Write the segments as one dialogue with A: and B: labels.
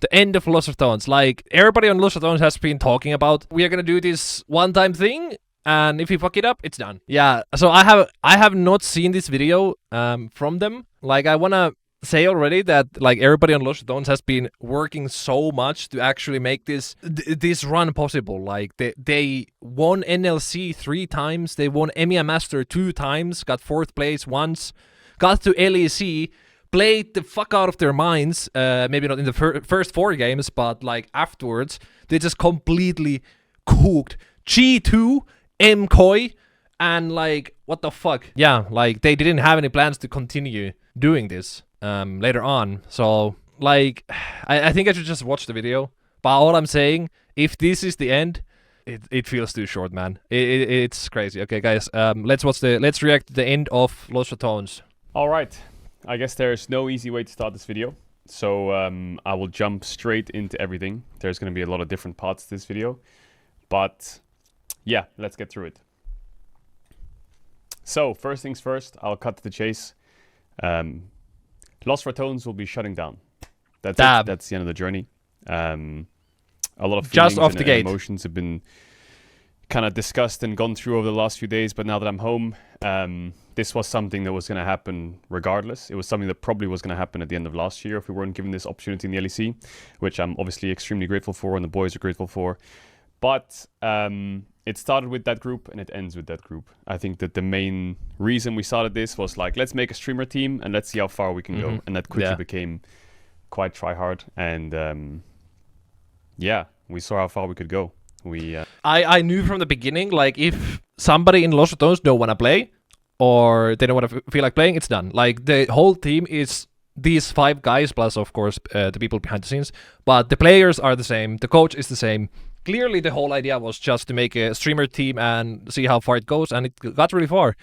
A: The end of Los Ratones. Like, everybody on Los Ratones has been talking about, we are gonna do this one-time thing, and if you fuck it up, it's done. Yeah, so I have not seen this video from them. Like, I wanna say already that like everybody on Los Ratones has been working so much to actually make this run possible. Like they won NLC 3 times, they won EMEA Master 2 times, got 4th place once, got to LEC, played the fuck out of their minds. Maybe not in the first 4 games, but like afterwards, they just completely cooked G2, MKOI, and like what the fuck? Yeah, like they didn't have any plans to continue doing this later on. So like I think I should just watch the video. But all I'm saying, if this is the end, it feels too short, man. It's crazy. Okay, guys, let's react to the end of Los Ratones.
B: All right, I guess there's no easy way to start this video, so I will jump straight into everything. There's going to be a lot of different parts to this video, but yeah, let's get through it. So first things first, I'll cut to the chase. Los Ratones will be shutting down. That's it. That's the end of the journey. A lot of feelings and emotions have been kind of discussed and gone through over the last few days, but now that I'm home, this was something that was going to happen regardless. It was something that probably was going to happen at the end of last year if we weren't given this opportunity in the LEC, which I'm obviously extremely grateful for and the boys are grateful for. But it started with that group and it ends with that group. I think that the main reason we started this was like, let's make a streamer team and let's see how far we can go. And that quickly became quite try-hard. And yeah, we saw how far we could go.
A: I knew from the beginning, like, if somebody in Los Ratones don't want to play or they don't want to feel like playing, it's done. Like, the whole team is these 5 guys plus, of course, the people behind the scenes. But the players are the same. The coach is the same. Clearly, the whole idea was just to make a streamer team and see how far it goes, and it got really far.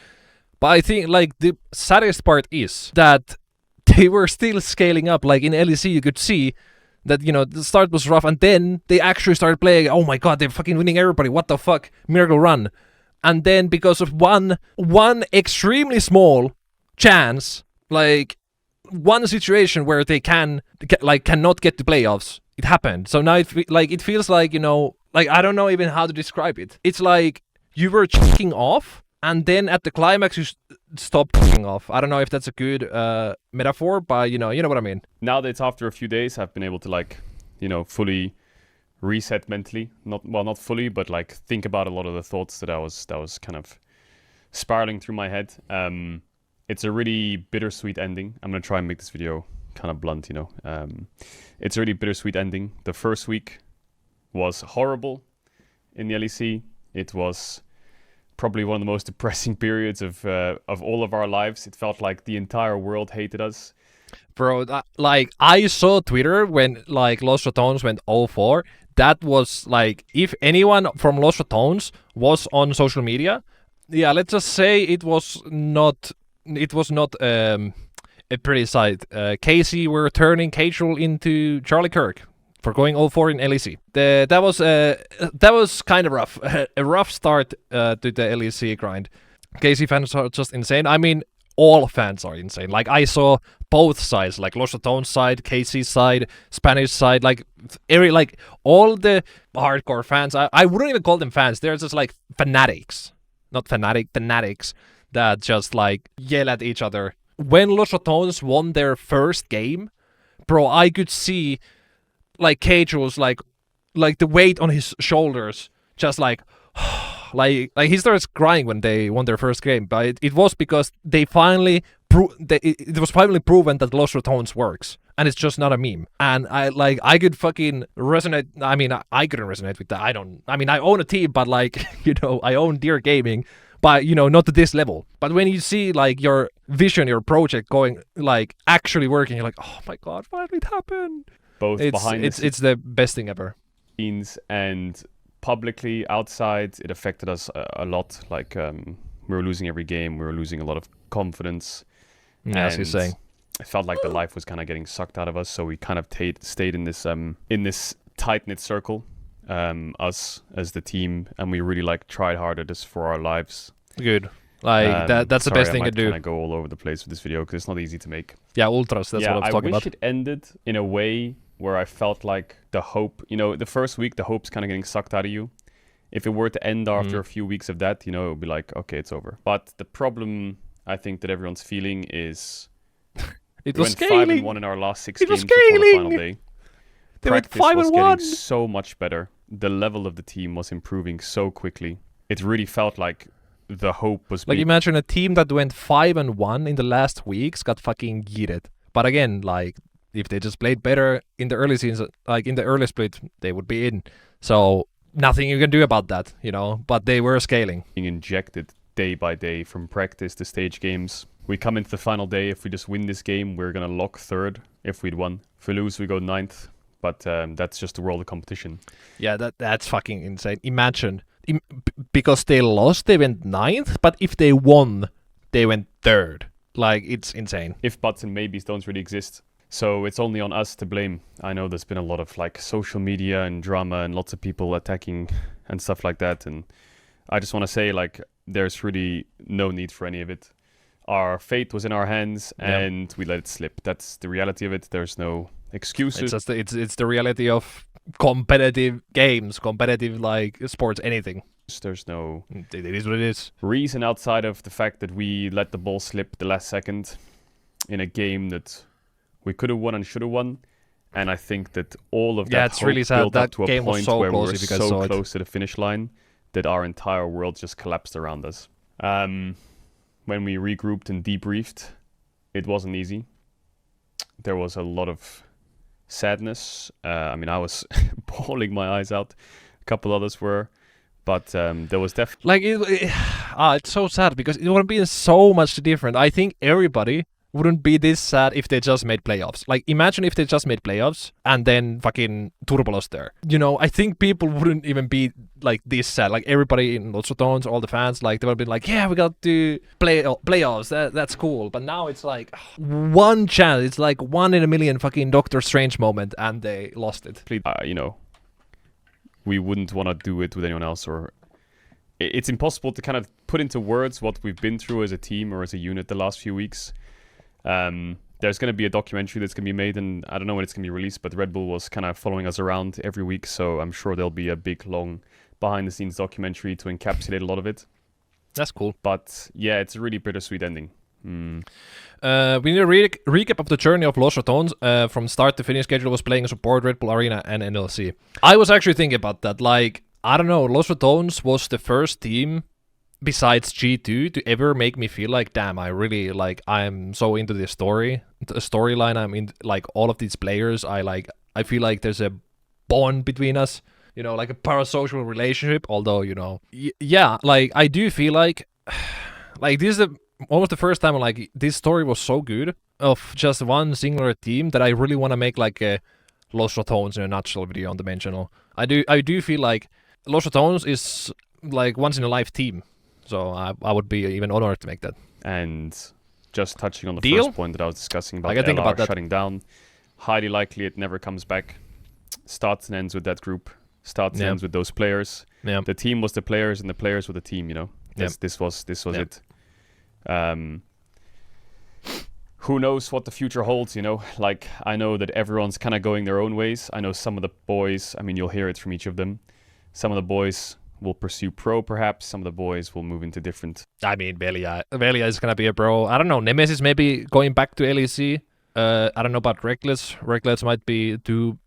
A: But I think, like, the saddest part is that they were still scaling up. Like, in LEC, you could see that, you know, the start was rough, and then they actually started playing. Oh my god, they're fucking winning everybody. What the fuck? Miracle run. And then, because of one extremely small chance, like, one situation where they cannot get to playoffs, it happened. So now it feels like, you know, like, I don't know even how to describe it. It's like you were kicking off, and then at the climax you stopped kicking off. I don't know if that's a good metaphor, but you know what I mean.
B: Now that it's after a few days, I've been able to, like, you know, fully reset mentally. Not fully, but like think about a lot of the thoughts that was kind of spiraling through my head. It's a really bittersweet ending. I'm gonna try and make this video kind of blunt, you know. It's a really bittersweet ending. The first week was horrible in the LEC. It was probably one of the most depressing periods of all of our lives. It felt like the entire world hated us.
A: Bro, like, I saw Twitter when, like, Los Ratones went 0-4. That was, like, if anyone from Los Ratones was on social media, yeah, let's just say it was not a pretty sight. Casey were turning Caedrel into Charlie Kirk for going 0-4 in LEC. That was kind of rough. A rough start to the LEC grind. Casey fans are just insane. I mean, all fans are insane. Like, I saw both sides, like Los Ratones side, Casey's side, Spanish side, like all the hardcore fans. I wouldn't even call them fans. They're just like fanatics. Not fanatics that just like yell at each other. When Los Ratones won their first game, bro, I could see like Caedrel's like the weight on his shoulders, just like like he starts crying when they won their first game. But it was because they finally it was finally proven that Los Ratones works, and it's just not a meme. And I could fucking resonate. I mean, I couldn't resonate with that. I own a team, but like, you know, I own Dear Gaming. But, you know, not to this level. But when you see, like, your vision, your project going, like, actually working, you're like, oh my god, why did it happen?
B: Both
A: it's the best thing ever.
B: And publicly, outside, it affected us a lot. Like, we were losing every game. We were losing a lot of confidence.
A: Yeah, as you're saying.
B: It felt like the life was kind of getting sucked out of us. So we kind of stayed in this tight-knit circle. Us as the team, and we really like tried hard at this for our lives.
A: Good. Like that's the best thing to do.
B: I might kind of go all over the place with this video because it's not easy to make.
A: Yeah, ultras. That's what I was talking about.
B: I wish it ended in a way where I felt like the hope, the first week, the hope's kind of getting sucked out of you. If it were to end after a few weeks of that, it would be like, okay, it's over. But the problem I think that everyone's feeling is
A: we
B: went
A: scaling.
B: 5-1 in our last 6 games before
A: scaling.
B: the final day.
A: They went 5-1.
B: Practice was getting so much better. The level of the team was improving so quickly. It really felt like the hope was
A: like, imagine a team that went 5-1 in the last weeks got fucking yeeted. But again, like, if they just played better in the early season, like in the early split, they would be in. So nothing you can do about that, but they were scaling.
B: Being injected day by day from practice to stage games. We come into the final day. If we just win this game, we're going to lock third if we'd won. If we lose, we go ninth. But that's just the world of competition.
A: Yeah, that's fucking insane. Imagine, because they lost, they went ninth. But if they won, they went third. Like, it's insane.
B: If buts and maybes don't really exist. So it's only on us to blame. I know there's been a lot of like social media and drama and lots of people attacking and stuff like that. And I just want to say, like, there's really no need for any of it. Our fate was in our hands and we let it slip. That's the reality of it. There's no excuses.
A: It's the reality of competitive games, competitive like sports, anything.
B: There's no...
A: It is what it is.
B: Reason outside of the fact that we let the ball slip the last second in a game that we could have won and should have won. And I think that all of that
A: it's really sad.
B: built
A: That
B: up to a
A: game was
B: point
A: so
B: where we
A: close
B: were
A: if you guys
B: so
A: saw it.
B: close to the finish line that our entire world just collapsed around us. When we regrouped and debriefed, it wasn't easy. There was a lot of sadness. I was bawling my eyes out. A couple others were. But there was definitely...
A: it's so sad because it would have been so much different. I think everybody wouldn't be this sad if they just made playoffs. Like, imagine if they just made playoffs and then fucking Turbo lost there. I think people wouldn't even be like this sad. Like, everybody in Ratones, all the fans, like, they would have been like, yeah, we got to playoffs. That's cool. But now it's like one chance. It's like 1 in a million fucking Doctor Strange moment and they lost it.
B: We wouldn't want to do it with anyone else, or it's impossible to kind of put into words what we've been through as a team or as a unit the last few weeks. There's going to be a documentary that's going to be made, and I don't know when it's going to be released, but Red Bull was kind of following us around every week, so I'm sure there'll be a big, long behind-the-scenes documentary to encapsulate a lot of it.
A: That's cool.
B: But yeah, it's a really bittersweet ending.
A: We need a recap of the journey of Los Ratones. From start to finish, Caedrel was playing support, Red Bull Arena, and NLC. I was actually thinking about that. Like, I don't know, Los Ratones was the first team besides G2 to ever make me feel like, damn, I'm so into this storyline. I'm in, like, all of these players. I feel like there's a bond between us, like a parasocial relationship. Although, like, I do feel like this is almost the first time like this story was so good of just one singular team that I really want to make like a Los Ratones in a nutshell video on the main channel. I do feel like Los Ratones is like once in a life team. So I would be even honored to make that.
B: And just touching on the first point that I was discussing about LR shutting down, highly likely it never comes back. Starts and ends with that group. Starts and ends with those players. Yeah. The team was the players and the players were the team, This was it. Who knows what the future holds, Like, I know that everyone's kind of going their own ways. I know some of the boys, you'll hear it from each of them. Some of the boys will pursue pro, perhaps. Some of the boys will move into different...
A: Velia is going to be a pro. I don't know. Nemesis maybe going back to LEC. I don't know about Reckless. Reckless might be too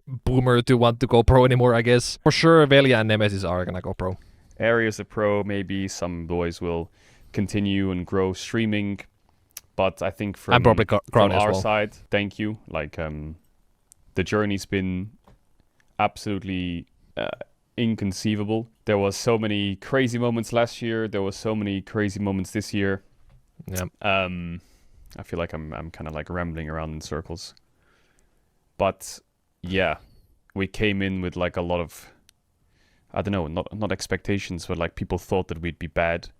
A: boomer to want to go pro anymore, I guess. For sure, Velia and Nemesis are going to go pro.
B: Areas of pro, maybe some boys will continue and grow streaming. But I think from our side, thank you. Like, the journey's been absolutely... inconceivable. There was so many crazy moments last year. There was so many crazy moments this year.
A: Yeah.
B: I feel like I'm kind of like rambling around in circles. But yeah, we came in with like a lot of, I don't know, not expectations, but like people thought that we'd be bad.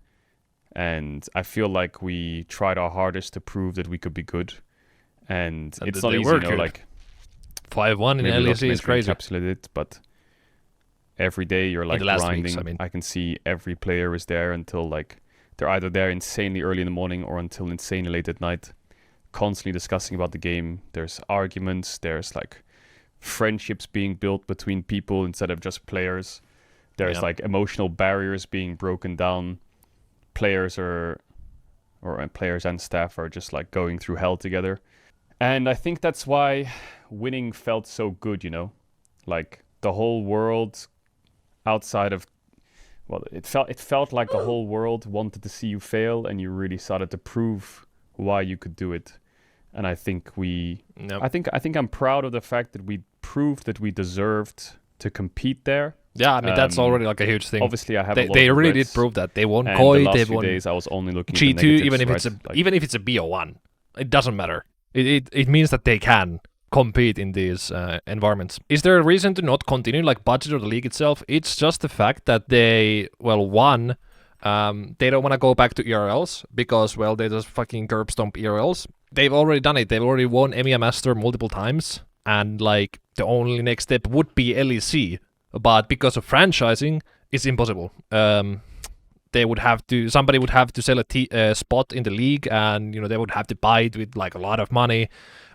B: And I feel like we tried our hardest to prove that we could be good. And it's not easy, like
A: 5-1 in LEC is crazy.
B: Encapsulated it, but every day you're like grinding. Weeks, I can see every player is there until like they're either there insanely early in the morning or until insanely late at night, constantly discussing about the game. There's arguments, there's like friendships being built between people instead of just players. There's like emotional barriers being broken down. Players and staff are just like going through hell together. And I think that's why winning felt so good, you know? Like the whole world outside of, well, it felt like the whole world wanted to see you fail, and you really started to prove why you could do it. And I think I think I'm proud of the fact that we proved that we deserved to compete there.
A: Yeah, I mean that's already like a huge thing.
B: Obviously, I have.
A: They really did prove that they won Koi.
B: The last
A: they
B: few
A: won
B: days, I was only looking
A: G2,
B: at the negatives,
A: even if it's a BO1, it doesn't matter. It means that they can compete in these environments. Is there a reason to not continue, like budget or the league itself? It's just the fact that they don't want to go back to ERLs because, well, they just fucking curb stomp ERLs. They've already done it. They've already won EMEA Master multiple times, and like the only next step would be LEC. But because of franchising, it's impossible. Somebody would have to sell a spot in the league, and they would have to buy it with like a lot of money.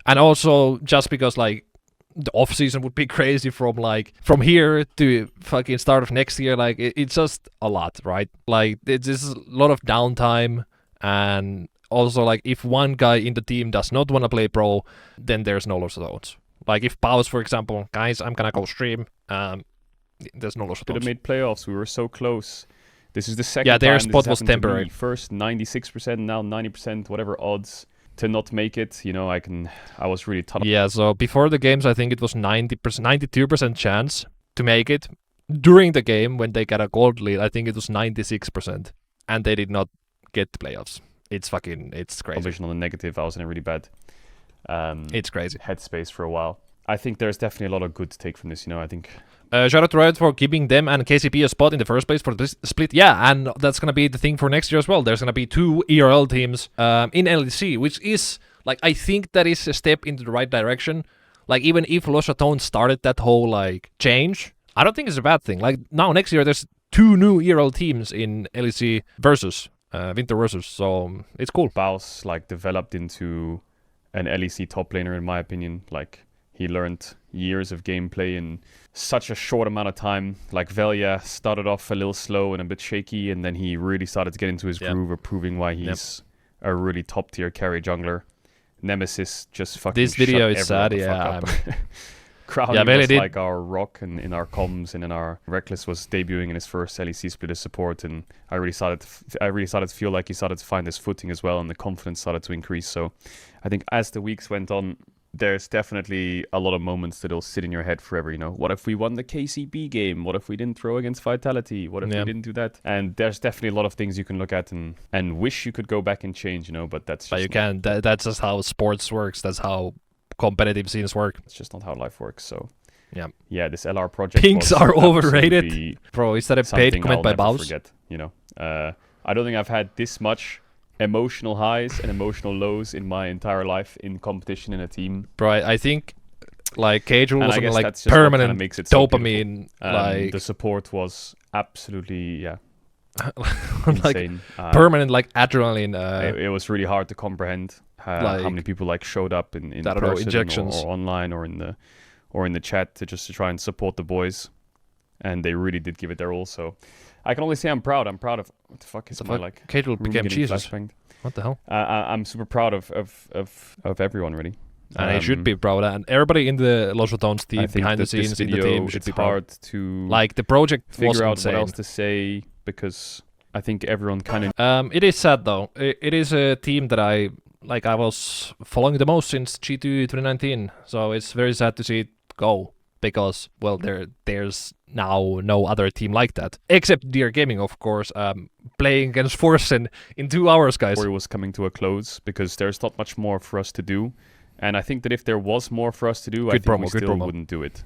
A: And also just because like the off season would be crazy from here to fucking start of next year, like it's just a lot, right? Like this is a lot of downtime, and also like if one guy in the team does not want to play pro, then there's no loss of those. Like if Baus, for example, guys, I'm gonna go stream. There's no loss of those.
B: Could have made playoffs. We were so close. This is the second.
A: Yeah, their
B: time
A: spot was temporary.
B: First 96%, now 90%, whatever odds to not make it. I was really tough.
A: Yeah, so before the games, I think it was 90%, 92% chance to make it. During the game, when they got a gold lead, I think it was 96%, and they did not get the playoffs. It's crazy.
B: Vision on the negative, I was in a really bad.
A: It's crazy.
B: Headspace for a while. I think there's definitely a lot of good to take from this. I think.
A: Shout out to Riot for giving them and KCP a spot in the first place for this split. Yeah, and that's going to be the thing for next year as well. There's going to be 2 ERL teams in LEC, which is, like, I think that is a step into the right direction. Like, even if Ratones started that whole, like, change, I don't think it's a bad thing. Like, now next year there's 2 new ERL teams in LEC versus, Winter versus, so it's cool.
B: Baus, like, developed into an LEC top laner, in my opinion. Like, he learned years of gameplay in such a short amount of time. Like Velia started off a little slow and a bit shaky, and then he really started to get into his groove of proving why he's a really top tier carry jungler. Nemesis just fucking
A: this video
B: is
A: sad, yeah.
B: Crowley was like our rock in our comms, and in our Reckless was debuting in his first LEC split as support, and I really started to feel like he started to find his footing as well, and the confidence started to increase. So I think as the weeks went on, there's definitely a lot of moments that'll sit in your head forever. What if we won the KCB game? What if we didn't throw against Vitality? What if we didn't do that? And there's definitely a lot of things you can look at and wish you could go back and change, but that's just...
A: But you can. That's just how sports works. That's how competitive scenes work.
B: It's just not how life works, so...
A: Yeah,
B: this LR project
A: Pinks are overrated. Bro, is that a paid comment by Baus?
B: Forget, I don't think I've had this much emotional highs and emotional lows in my entire life in competition in a team.
A: Bro, I think like Caedrel was like permanent dopamine. Like
B: the support was absolutely
A: like
B: insane.
A: Permanent like adrenaline.
B: It was really hard to comprehend how many people like showed up in person injections. Or online or in the chat to try and support the boys, and they really did give it their all. So I can only say I'm proud. I'm proud of what the fuck is my like.
A: Caedrel became Jesus. What the hell?
B: I'm super proud of everyone, really.
A: And I should be proud. And everybody in the Ratones team, behind the scenes in the team, should be proud.
B: It's hard to
A: like the project
B: figure out
A: insane.
B: What else to say, because I think everyone kind of.
A: It is sad though. It is a team that I was following the most since G2 2019. So it's very sad to see it go. Because, well, there's now no other team like that. Except Dear Gaming, of course, playing against Forsen in 2 hours, guys.
B: It was coming to a close, because there's not much more for us to do. And I think that if there was more for us to do, I think we still wouldn't do it,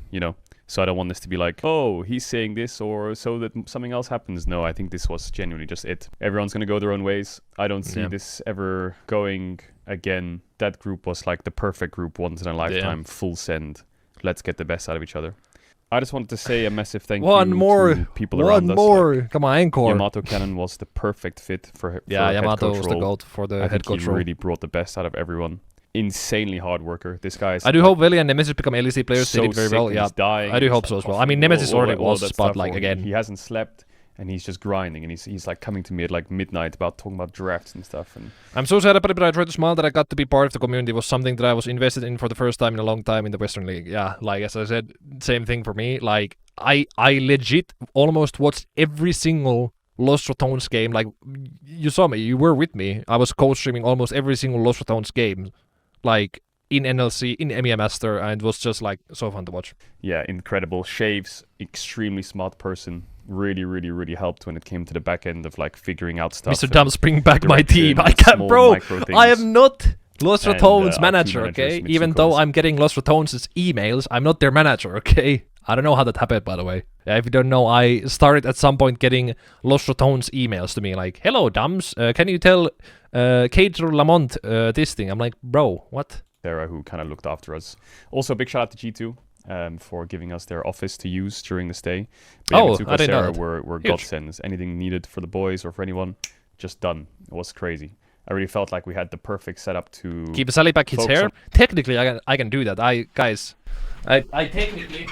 B: So I don't want this to be like, oh, he's saying this, or so that something else happens. No, I think this was genuinely just it. Everyone's going to go their own ways. I don't see this ever going again. That group was like the perfect group, once in a lifetime, full send. Let's get the best out of each other. I just wanted to say a massive thank you to people around us.
A: One more. Come on, encore.
B: Yamato Cannon was the perfect fit for
A: Yamato was the goat for the head coach
B: he
A: role.
B: Really brought the best out of everyone. insanely hard worker. This guy is...
A: I do hope Lillia and Nemesis become LEC players.
B: So
A: they did very well. Yeah,
B: dying,
A: I do hope so as well. I mean, Nemesis already was, but like again,
B: he hasn't slept and he's just grinding, and he's like coming to me at like midnight about talking about drafts and stuff. And
A: I'm so sad about it, but I try to smile that I got to be part of the community. It was something that I was invested in for the first time in a long time in the Western League. Yeah, like as I said, same thing for me. Like I legit almost watched every single Lost Ratones game. Like you saw me, you were with me. I was co-streaming almost every single Lost Ratones game, like in NLC, in MEA Master, and it was just like so fun to watch.
B: Yeah, incredible. Shaves, extremely smart person. Really, really, really helped when it came to the back end of like figuring out stuff.
A: Mr. Dumbs, bring back my team. I can't, bro. I am not Lost Ratones manager, okay? Even though I'm getting Lost Ratones' emails, I'm not their manager, okay? I don't know how that happened, by the way. Yeah, if you don't know, I started at some point getting Lost Ratones emails to me like, "Hello, Dumbs, can you tell Caedrel Lamont this thing?" I'm like, bro, what?
B: Sarah, who kind of looked after us. Also, big shout out to G2 for giving us their office to use during the stay. But
A: I didn't know
B: Sarah
A: that.
B: were godsends. Anything needed for the boys or for anyone, just done. It was crazy. I really felt like we had the perfect setup to
A: keep Sally back his hair. Technically, I can do that. I technically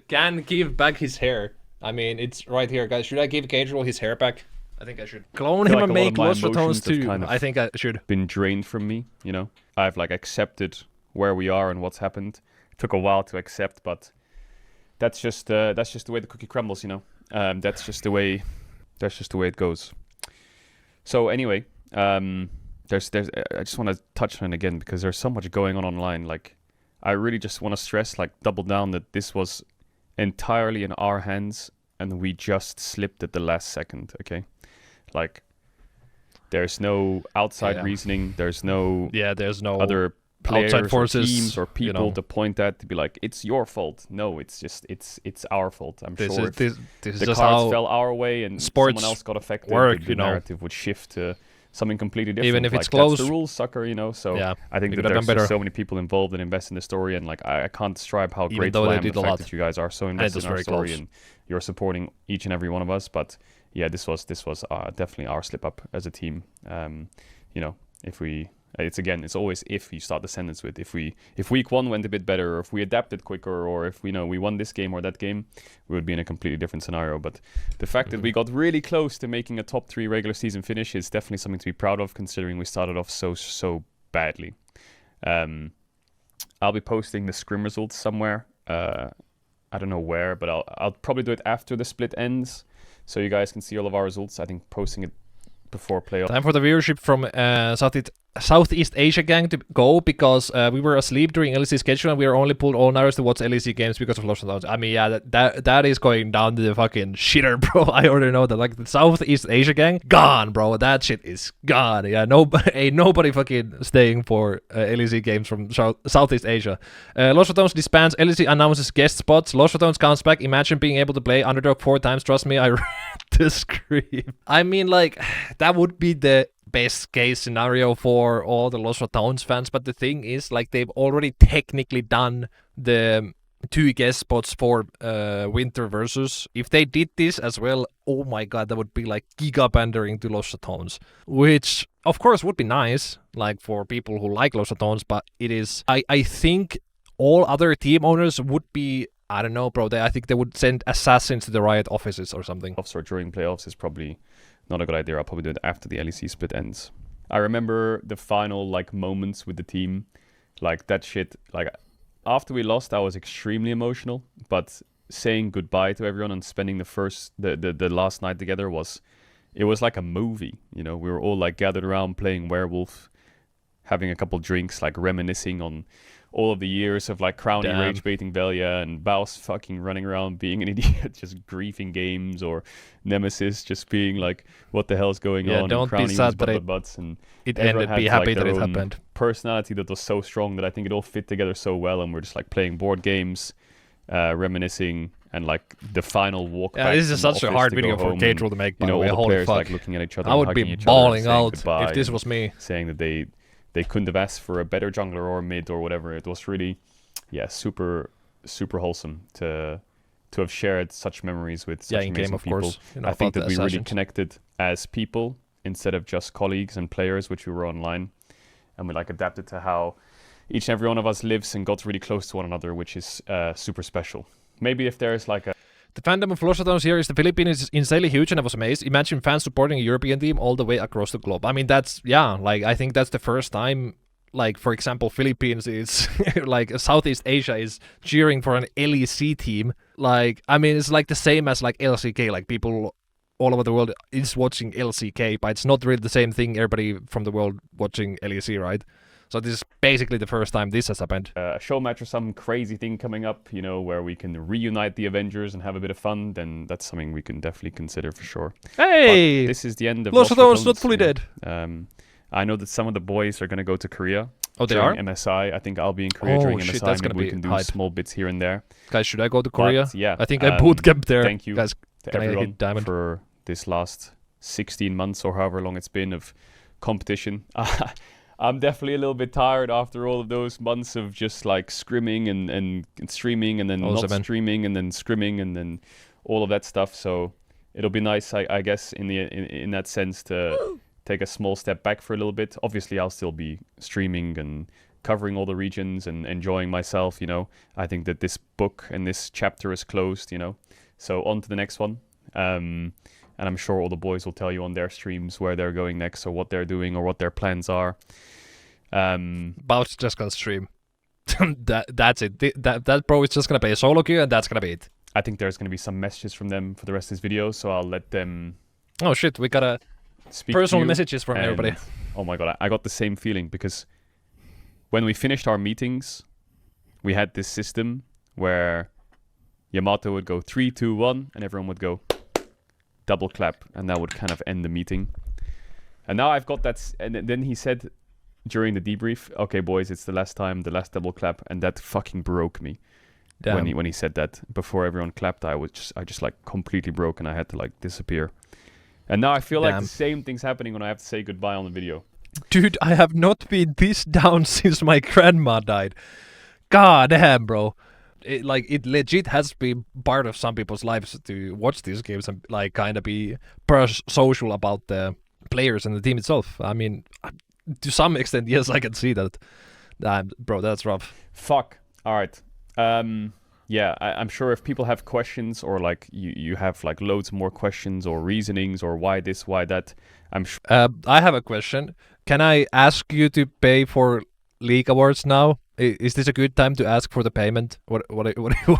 A: can give back his hair. I mean, it's right here, guys. Should I give Caedrel his hair back? I think I should clone him and make Lost Ratones too. I think I should.
B: Been drained from me, you know. I've like accepted where we are and what's happened. It took a while to accept, but that's just the way the cookie crumbles, you know. That's just the way it goes. So anyway, I just want to touch on it again because there's so much going on online. Like, I really just want to stress, like, double down that this was entirely in our hands and we just slipped at the last second. Okay, like, there's no outside reasoning. There's no other players
A: outside forces,
B: or teams or people to point at to be like, it's your fault. No, it's just it's our fault. I'm sure if the cards fell our way and someone else got affected, the narrative would shift to something completely different.
A: Even if
B: like,
A: it's close,
B: that's the rules, sucker, you know. So I think that there's just so many people involved and invest in the story, and like I can't describe how grateful I am for the fact that you guys are so invested in our story and you're supporting each and every one of us. But yeah, this was definitely our slip up as a team. You know, it's always if you start the sentence with if week one went a bit better, or if we adapted quicker, or if we won this game or that game, we would be in a completely different scenario. But the fact that we got really close to making a top 3 regular season finish is definitely something to be proud of, considering we started off so badly. I'll be posting the scrim results somewhere. I don't know where, but I'll probably do it after the split ends, so you guys can see all of our results. I think posting it before playoff.
A: Time for the viewership from Southeast Asia gang to go, because we were asleep during LEC schedule and we were only pulled all nighters to watch LEC games because of Lost Ratones. I mean, yeah, that is going down to the fucking shitter, bro. I already know that. Like, the Southeast Asia gang, gone, bro. That shit is gone. Yeah, ain't nobody fucking staying for LEC games from Southeast Asia. Lost Ratones disbands. LEC announces guest spots. Lost Ratones comes back. Imagine being able to play Underdog 4 times. Trust me, I read the script. I mean, like, that would be the best case scenario for all the Lost Ratones fans, but the thing is, like, they've already technically done the 2 guest spots for Winter Versus. If they did this as well, oh my god, that would be like giga pandering to Lost Ratones, which of course would be nice, like, for people who like Lost Ratones, but it is, I think all other team owners would be, I don't know, bro, I think they would send assassins to the Riot offices or something.
B: Or during playoffs is probably not a good idea. I'll probably do it after the LEC split ends. I remember the final, like, moments with the team. Like, that shit, like, after we lost, I was extremely emotional. But saying goodbye to everyone and spending the last night together was like a movie. You know, we were all, like, gathered around playing Werewolf, having a couple drinks, like, reminiscing on all of the years of, like, crowning rage baiting Velia and Baus fucking running around being an idiot, just griefing games, or Nemesis just being like, what the hell's going on?
A: Don't be sad that it ended. Be happy that it happened.
B: Personality that was so strong that I think it all fit together so well, and we're just like playing board games, reminiscing, and like the final walk back.
A: This is such a hard video for Caedrel to make.
B: You know, all the players like looking at each other.
A: I would be bawling out if this was me.
B: Saying that they couldn't have asked for a better jungler or mid or whatever. It was really, super, super wholesome to have shared such memories with such amazing people. Course. You know, I think that we really connected as people instead of just colleagues and players, which we were online. and we like adapted to how each and every one of us lives and got really close to one another, which is super special. Maybe if there's like a...
A: The fandom of Los Ratones here is the Philippines is insanely huge, and I was amazed. Imagine fans supporting a European team all the way across the globe. I mean, that's, yeah, like, I think that's the first time, like, for example, Philippines is, like, Southeast Asia is cheering for an LEC team. Like, I mean, it's like the same as, like, LCK. Like, people all over the world is watching LCK, but it's not really the same thing, everybody from the world watching LEC, right? So this is basically the first time this has happened.
B: A show match or some crazy thing coming up, you know, where we can reunite the Avengers and have a bit of fun, then that's something we can definitely consider for sure.
A: Hey!
B: But this is the end of
A: Los Ratones not fully dead.
B: I know that some of the boys are going to go to Korea.
A: Oh, they are?
B: MSI. I think I'll be in Korea during
A: shit,
B: MSI.
A: That's
B: Maybe we can do
A: hype.
B: small bits here and there.
A: Guys, should I go to Korea?
B: But, yeah.
A: I think I bootcamp there.
B: Thank you
A: guys,
B: to everyone for this last 16 months or however long it's been of competition. I'm definitely a little bit tired after all of those months of just like scrimming and streaming and then not streaming and then scrimming and then all of that stuff. So it'll be nice, I guess, in that sense to take a small step back for a little bit. Obviously, I'll still be streaming and covering all the regions and enjoying myself, you know. I think that this book and this chapter is closed, you know. So on to the next one. And I'm sure all the boys will tell you on their streams where they're going next or what they're doing or what their plans are.
A: Baus just gonna stream. That's it. That bro is just gonna play a solo queue and that's gonna be it.
B: I think there's gonna be some messages from them for the rest of this video, so I'll let them...
A: Oh shit, we got personal messages from everybody.
B: Oh my god, I got the same feeling because when we finished our meetings, we had this system where Yamato would go 3, 2, 1 and everyone would go double clap, and that would kind of end the meeting. And now I've got that, and then he said during the debrief, okay boys, it's the last time, the last double clap, and that fucking broke me. Damn. When he said that before everyone clapped, I just like completely broke and I had to like disappear. And now I feel like the same thing's happening when I have to say goodbye on the video.
A: Dude, I have not been this down since my grandma died. God damn, bro. It legit has been part of some people's lives to watch these games and like kind of be social about the players and the team itself. I mean, to some extent, yes, I can see that. Bro, that's rough.
B: Fuck. All right. Yeah, I'm sure if people have questions or like you have like loads more questions or reasonings or why this, why that, I'm sure.
A: I have a question. Can I ask you to pay for League Awards now? Is this a good time to ask for the payment? What do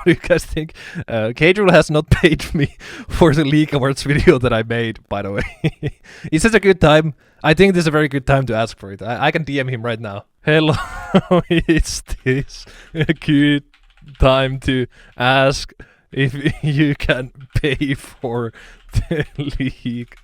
A: you guys think? Caedrel has not paid me for the League Awards video that I made, by the way. Is this a good time? I think this is a very good time to ask for it. I can DM him right now. Hello, is this a good time to ask if you can pay for the League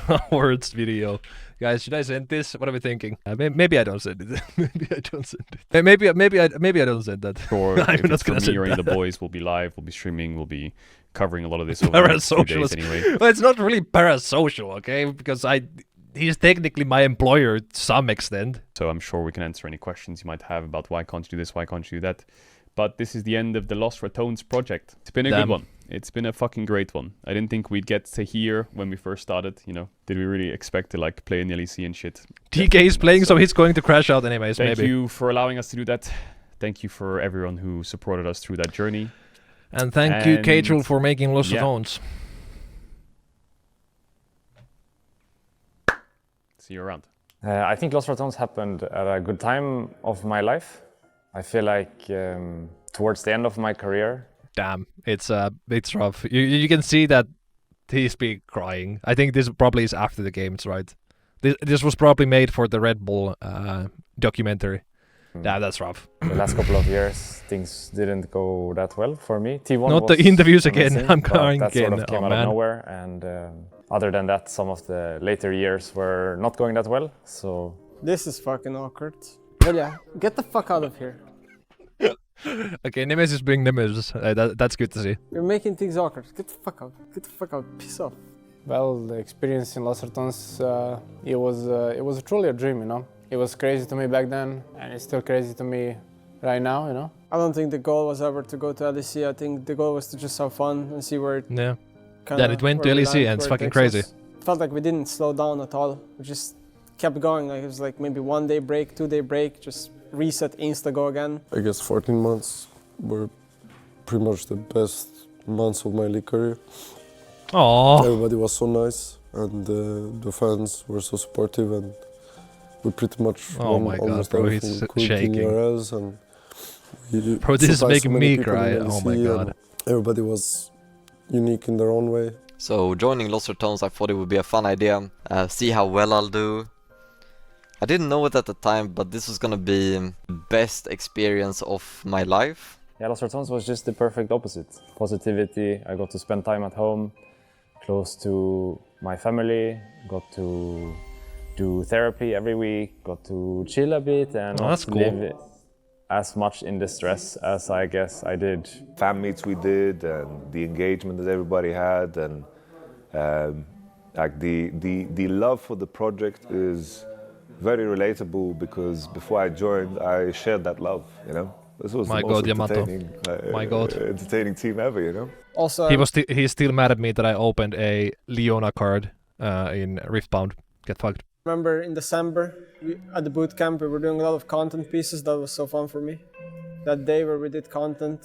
A: Awards video? Guys, should I send this? What are we thinking? Maybe I don't send it. Maybe I don't send it. Maybe I don't send that.
B: Or I'm not gonna send that. The boys will be live, we'll be streaming, we'll be covering a lot of this over the next few days anyway.
A: Well, it's not really parasocial, okay? Because he's technically my employer to some extent.
B: So I'm sure we can answer any questions you might have about why can't you do this, why can't you do that. But this is the end of the Los Ratones project. It's been a good one. It's been a fucking great one. I didn't think we'd get to here when we first started, you know. Did we really expect to like play in the LEC and shit?
A: TK is playing, so he's going to crash out anyways,
B: Thank you for allowing us to do that. Thank you for everyone who supported us through that journey.
A: And thank you, Caedrel, for making Los Ratones.
B: See you around.
C: I think Los Ratones happened at a good time of my life. I feel like towards the end of my career.
A: Damn, it's rough. You can see that he's been crying. I think this probably is after the games, right? This was probably made for the Red Bull documentary. Yeah, that's rough.
C: The last couple of years, things didn't go that well for me. T1
A: not the interviews again. Amazing, I'm crying again.
C: That sort of came out of nowhere, and other than that, some of the later years were not going that well. So
D: this is fucking awkward. Lillia, get the fuck out of here.
A: Okay, Nemesis being Nemesis. That's good to see.
D: You're making things awkward. Get the fuck out. Get the fuck out. Piss off.
E: Well, the experience in Los Ratones, it was truly a dream, you know. It was crazy to me back then, and it's still crazy to me right now, you know.
D: I don't think the goal was ever to go to LEC. I think the goal was to just have fun and see where it...
A: Yeah. Then it went to LEC and it's fucking crazy.
D: It felt like we didn't slow down at all. We just kept going. Like it was like maybe 1 day break, 2 day break, just reset, insta go again.
F: I guess 14 months were pretty much the best months of my league career.
A: Aww.
F: Everybody was so nice, and the fans were so supportive, and we pretty much won almost everything we could in URLs, and
A: bro, this is making me cry. Oh my god.
F: Everybody was unique in their own way.
G: So joining Lost Ratones, I thought it would be a fun idea, see how well I'll do. I didn't know it at the time, but this was gonna be the best experience of my life.
C: Yeah, Lost Ratones was just the perfect opposite. Positivity, I got to spend time at home, close to my family, got to do therapy every week, got to chill a bit and not live as much in the stress as I guess I did.
H: Fan meets we did and the engagement that everybody had, and like the love for the project is very relatable, because before I joined I shared that love, you know. This was
A: my
H: the
A: god,
H: most entertaining team ever, you know.
D: Also,
A: he's still mad at me that I opened a Leona card in Riftbound. Get fucked.
D: Remember in December at the boot camp we were doing a lot of content pieces. That was so fun for me. That day where we did content,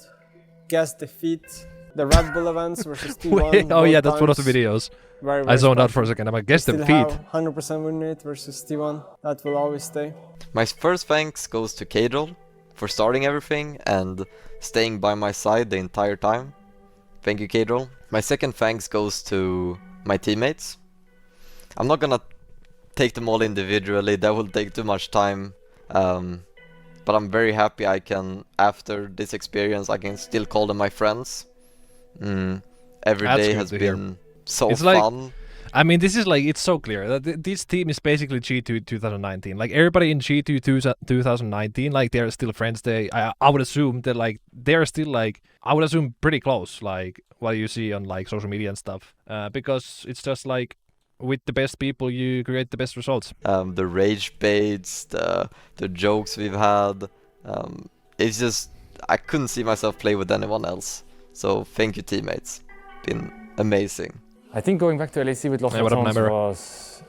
D: guess defeat, the Red Bull events versus T1.
A: Oh yeah, that's one of the videos.
D: Very
A: I zoned out for a second. I'm like, guess defeat.
D: 100% win rate versus T1. That will always stay.
G: My first thanks goes to Caedrel for starting everything and staying by my side the entire time. Thank you, Caedrel. My second thanks goes to my teammates. I'm not gonna take them all individually, that will take too much time. But I'm very happy I can, after this experience, I can still call them my friends. Every day has been so fun.
A: I mean, this is like, it's so clear that this team is basically G2 2019. Like, everybody in G2 2019, like, they're still friends. I would assume that, like, they're still, like, I would assume pretty close, like, what you see on, like, social media and stuff. Because it's just, like, with the best people, you create the best results.
G: The rage baits, the jokes we've had. It's just, I couldn't see myself play with anyone else. So, thank you, teammates. Been amazing.
C: I think going back to LEC with Lost Ratones was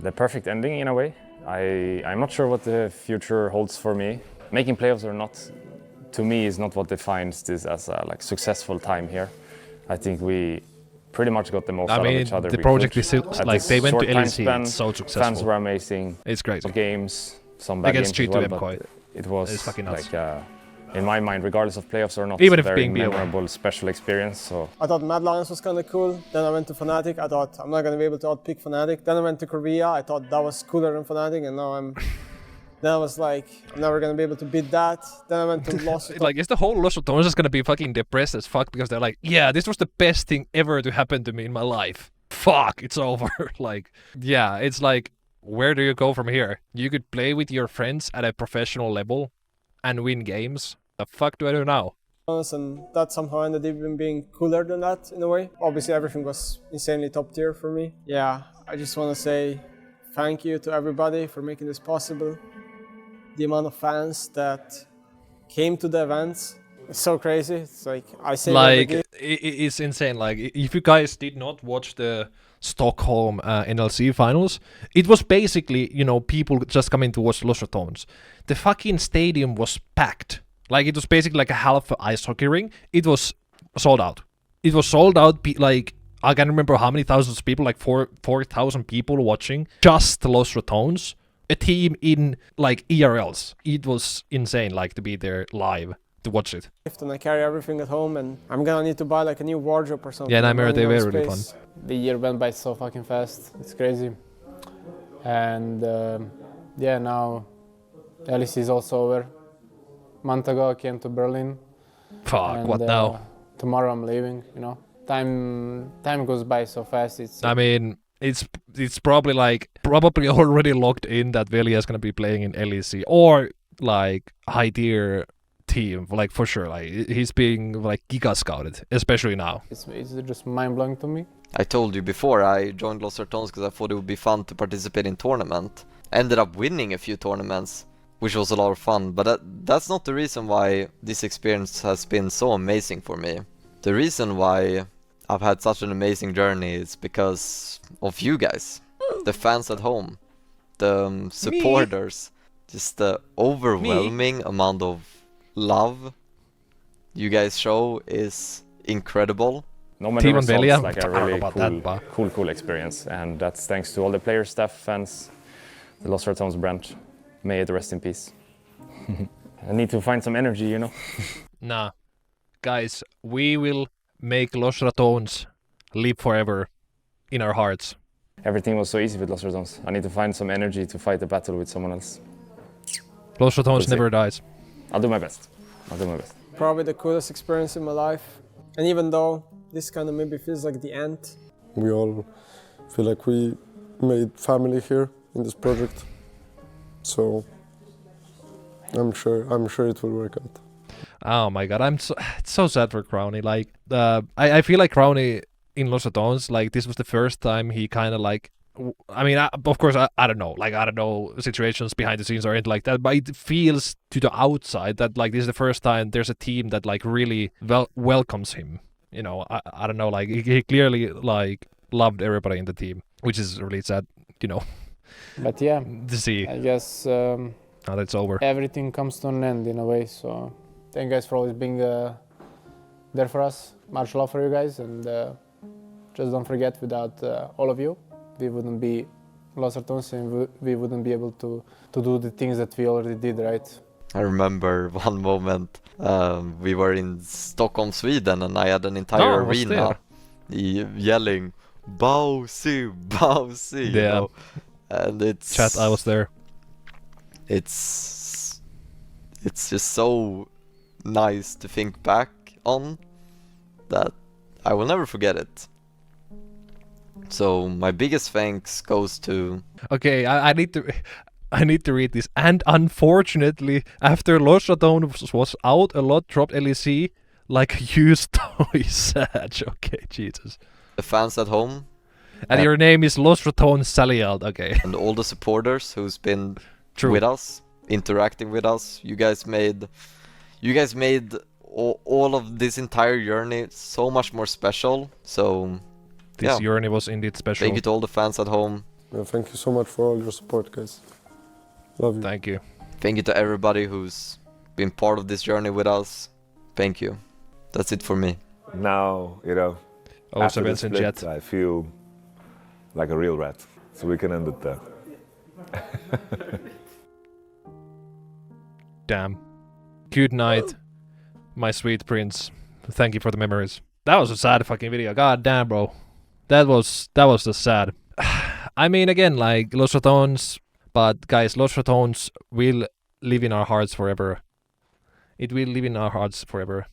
C: the perfect ending in a way. I'm not sure what the future holds for me. Making playoffs or not, to me, is not what defines this as a like successful time here. I think we pretty much got the most out of each other.
A: The project is still, like, they went to LEC, it's so successful.
C: Fans were amazing.
A: It's great.
C: Some games, some bad
A: against
C: games
A: G2
C: as well, but it was
A: fucking nuts.
C: Like in my mind, regardless of playoffs or not,
A: even if
C: very
A: being
C: memorable, special experience. So
D: I thought Mad Lions was kind of cool. Then I went to Fnatic. I thought I'm not going to be able to outpick Fnatic. Then I went to Korea. I thought that was cooler than Fnatic, and now then I was like, I'm never going to be able to beat that. Then I went to Lost Ratones.
A: Like, is the whole Lost Ratones just going to be fucking depressed as fuck because they're like, yeah, this was the best thing ever to happen to me in my life. Fuck, it's over. Like, yeah, it's like, where do you go from here? You could play with your friends at a professional level and win games. The fuck do I do now?
D: And that somehow ended up even being cooler than that in a way. Obviously everything was insanely top tier for me. Yeah, I just want to say thank you to everybody for making this possible. The amount of fans that came to the events, it's so crazy. It's like, I say,
A: like, it's insane. Like, if you guys did not watch the Stockholm NLC finals, it was basically, you know, people just coming to watch Lost Ratones. The fucking stadium was packed. Like, it was basically like a half ice hockey ring. It was sold out. It was sold out, like, I can't remember how many thousands of people, like 4,000 people watching just Lost Ratones. A team in, like, ERLs. It was insane, like, to be there live to watch it.
D: And I carry everything at home, and I'm gonna need to buy, like, a new wardrobe or something.
A: Yeah, and I remember they were really fun.
E: The year went by so fucking fast. It's crazy. And, yeah, now LEC is also over. A month ago I came to Berlin.
A: Fuck,
E: and,
A: what now?
E: Tomorrow I'm leaving, you know. Time goes by so fast.
A: I mean, it's probably already locked in that Lillia is gonna be playing in LEC or like high tier team, like for sure. Like, he's being like giga scouted, especially now.
E: It's just mind blowing to me.
G: I told you before I joined Lost Ratones because I thought it would be fun to participate in tournament. Ended up winning a few tournaments, which was a lot of fun, but that's not the reason why this experience has been so amazing for me. The reason why I've had such an amazing journey is because of you guys, the fans at home. the supporters. Just the overwhelming amount of love you guys show is incredible.
C: No matter what, it's like a really cool experience, and that's thanks to all the players, staff, fans, the Lost Ratones brand. May it rest in peace. I need to find some energy, you know.
A: Nah, guys, we will make Lost Ratones live forever in our hearts.
C: Everything was so easy with Lost Ratones. I need to find some energy to fight the battle with someone else.
A: Lost Ratones never dies.
C: I'll do my best.
D: Probably the coolest experience in my life. And even though this kind of maybe feels like the end,
F: we all feel like we made family here in this project. So I'm sure it will work out.
A: Oh my god, it's so sad for Crowny. Like, I feel like Crowny in Lost Ratones, like, this was the first time he kind of like, I mean, of course, I don't know, like, I don't know situations behind the scenes or anything like that, but it feels to the outside that, like, this is the first time there's a team that, like, really welcomes him. You know, I don't know, like, he clearly, like, loved everybody in the team, which is really sad, you know.
E: But yeah,
A: to see.
E: I guess
A: now that it's over.
E: Everything comes to an end in a way, so thank you guys for always being there for us. Much love for you guys, and just don't forget, without all of you, we wouldn't be Lost Ratones, and we wouldn't be able to do the things that we already did, right?
G: I remember one moment, we were in Stockholm, Sweden, and I had an entire arena yelling, Bausi, Bausi, you know? And it's...
A: Chat, I was there.
G: It's just so nice to think back on that I will never forget it. So my biggest thanks goes to...
A: Okay, I need to read this. And unfortunately, after Lost Ratones was out, a lot dropped LEC like used toys. Sad. Okay, Jesus.
G: The fans at home.
A: And your name is Lost Ratones Salield, okay.
G: And all the supporters who's been with us, interacting with us. You guys made all of this entire journey so much more special. So
A: this journey was indeed special.
G: Thank you to all the fans at home.
F: Yeah, thank you so much for all your support, guys. Love you.
A: Thank you.
G: Thank you to everybody who's been part of this journey with us. Thank you. That's it for me.
H: Now, you know, after the split, I feel like a real rat. So we can end it there.
A: Damn. Good night, my sweet prince. Thank you for the memories. That was a sad fucking video. God damn, bro. That was just sad. I mean, again, like, Lost Ratones, but guys, Lost Ratones will live in our hearts forever. It will live in our hearts forever.